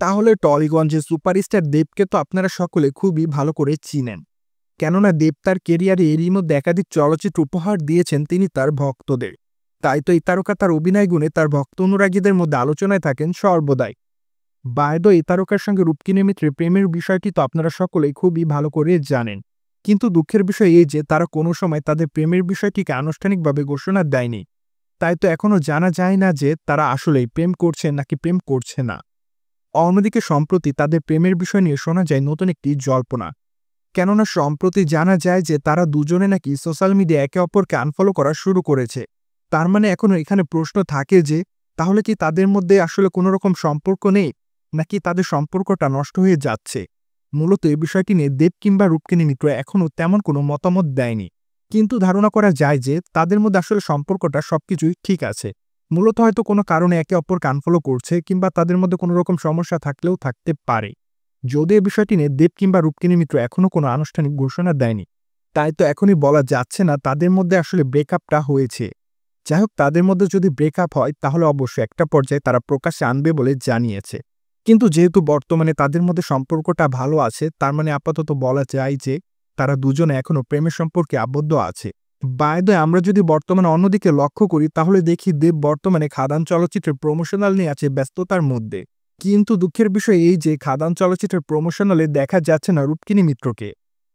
তাহলে টলিগঞ্জের সুপারস্টার দেবকে তো আপনারা সকলে খুবই ভালো করে চিনেন। কেননা দেব তার কেরিয়ারে এরই মধ্যে একাধিক চলচ্চিত্র উপহার দিয়েছেন তিনি তার ভক্তদের। তাই তো এই তারকা তার অভিনয় গুণে তার ভক্ত অনুরাগীদের মধ্যে আলোচনায় থাকেন সর্বদাই। বায়দ এই তারকার সঙ্গে রূপকিনী মিত্রের প্রেমের বিষয়টি তো আপনারা সকলেই খুবই ভালো করে জানেন। কিন্তু দুঃখের বিষয় এই যে তারা কোনো সময় তাদের প্রেমের বিষয়টিকে আনুষ্ঠানিকভাবে ঘোষণা দেয়নি। তাই তো এখনও জানা যায় না যে তারা আসলেই প্রেম করছে নাকি প্রেম করছে না। অন্যদিকে সম্প্রতি তাদের প্রেমের বিষয় নিয়ে শোনা যায় নতুন একটি জল্পনা। কেননা সম্প্রতি জানা যায় যে তারা দুজনে নাকি সোশ্যাল মিডিয়ায় একে অপরকে আনফলো করা শুরু করেছে। তার মানে এখনও এখানে প্রশ্ন থাকে যে তাহলে কি তাদের মধ্যে আসলে কোনো রকম সম্পর্ক নেই, নাকি তাদের সম্পর্কটা নষ্ট হয়ে যাচ্ছে? মূলত এই বিষয়টি নিয়ে দেব কিংবা রূপকিনী মিত্র এখনও তেমন কোনো মতামত দেয়নি। কিন্তু ধারণা করা যায় যে তাদের মধ্যে আসলে সম্পর্কটা সবকিছুই ঠিক আছে। মূলত হয়তো কোনো কারণে একে অপরকে আনফলো করছে, কিংবা তাদের মধ্যে কোনো রকম সমস্যা থাকলেও থাকতে পারে। যদিও বিষয়টি নিয়ে দেব কিংবা রূপকিনী মিত্র এখনও কোনো আনুষ্ঠানিক ঘোষণা দেয়নি, তাই তো এখনই বলা যাচ্ছে না তাদের মধ্যে আসলে ব্রেকআপটা হয়েছে। যাই হোক, তাদের মধ্যে যদি ব্রেকআপ হয় তাহলে অবশ্যই একটা পর্যায়ে তারা প্রকাশ্যে আনবে বলে জানিয়েছে। কিন্তু যেহেতু বর্তমানে তাদের মধ্যে সম্পর্কটা ভালো আছে, তার মানে আপাতত বলা যায় যে তারা দুজনে এখনও প্রেমের সম্পর্কে আবদ্ধ আছে। বাই দ্য ওয়ে, আমরা যদি বর্তমানে অন্যদিকে লক্ষ্য করি তাহলে দেখি দেব বর্তমানে খাদান চলচ্চিত্রের প্রমোশনাল নিয়ে আছে ব্যস্ততার মধ্যে। কিন্তু দুঃখের বিষয় এই যে খাদান চলচ্চিত্রের প্রমোশনালে দেখা যাচ্ছে না রূপকিনী মিত্রকে।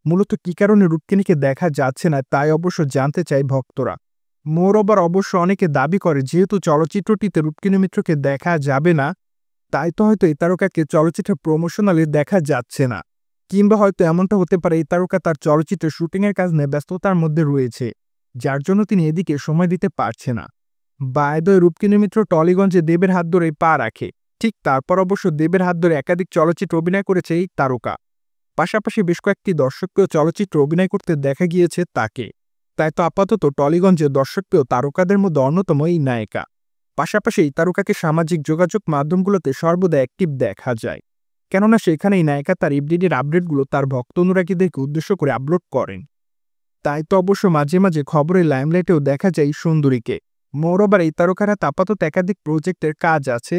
মূলত কী কারণে রূপকিনীকে দেখা যাচ্ছে না তাই অবশ্য জানতে চায় ভক্তরা। মোরওভার অবশ্য অনেকে দাবি করে যেহেতু চলচ্চিত্রটিতে রূপকিনী মিত্রকে দেখা যাবে না, তাই তো হয়তো এই তারকাকে চলচ্চিত্রের প্রমোশনালে দেখা যাচ্ছে না। কিংবা হয়তো এমনটা হতে পারে এই তারকা তার চলচ্চিত্রের শুটিংয়ের কাজ নিয়ে ব্যস্ততার মধ্যে রয়েছে, যার জন্য তিনি এদিকে সময় দিতে পারছে না। বাই দ্য ওয়ে, রূপকিনী মিত্র টলিগঞ্জে দেবের হাত ধরেই পা রাখে। ঠিক তারপর অবশ্য দেবের হাত ধরে একাধিক চলচ্চিত্র অভিনয় করেছে এই তারকা। পাশাপাশি বেশ কয়েকটি দর্শকপ্রিয় চলচ্চিত্র অভিনয় করতে দেখা গিয়েছে তাকে। তাই তো আপাতত টলিগঞ্জে দর্শকপ্রিয় তারকাদের মধ্যে অন্যতম এই নায়িকা। পাশাপাশি এই তারকাকে সামাজিক যোগাযোগ মাধ্যমগুলোতে সর্বদা অ্যাক্টিভ দেখা যায়। কেননা সেখানে এই নায়িকা তার এফডিডির আপডেটগুলো তার ভক্ত অনুরাগীদেরকে উদ্দেশ্য করে আপলোড করেন। তাই তো অবশ্য মাঝে মাঝে খবরের লাইমলাইটেও দেখা যায় সুন্দরীকে। মোরওভার এই তারকার হাতে আপাতত একাধিক প্রজেক্টের কাজ আছে,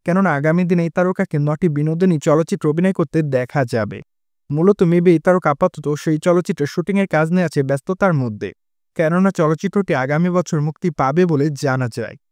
কেননা আগামী দিনে এই তারকাকে 9টি বিনোদনী চলচ্চিত্র অভিনয় করতে দেখা যাবে। মূলত মেবি এই তারকা আপাতত সেই চলচ্চিত্রের শুটিংয়ের কাজ নিয়ে আছে ব্যস্ততার মধ্যে, কেননা চলচ্চিত্রটি আগামী বছর মুক্তি পাবে বলে জানা যায়।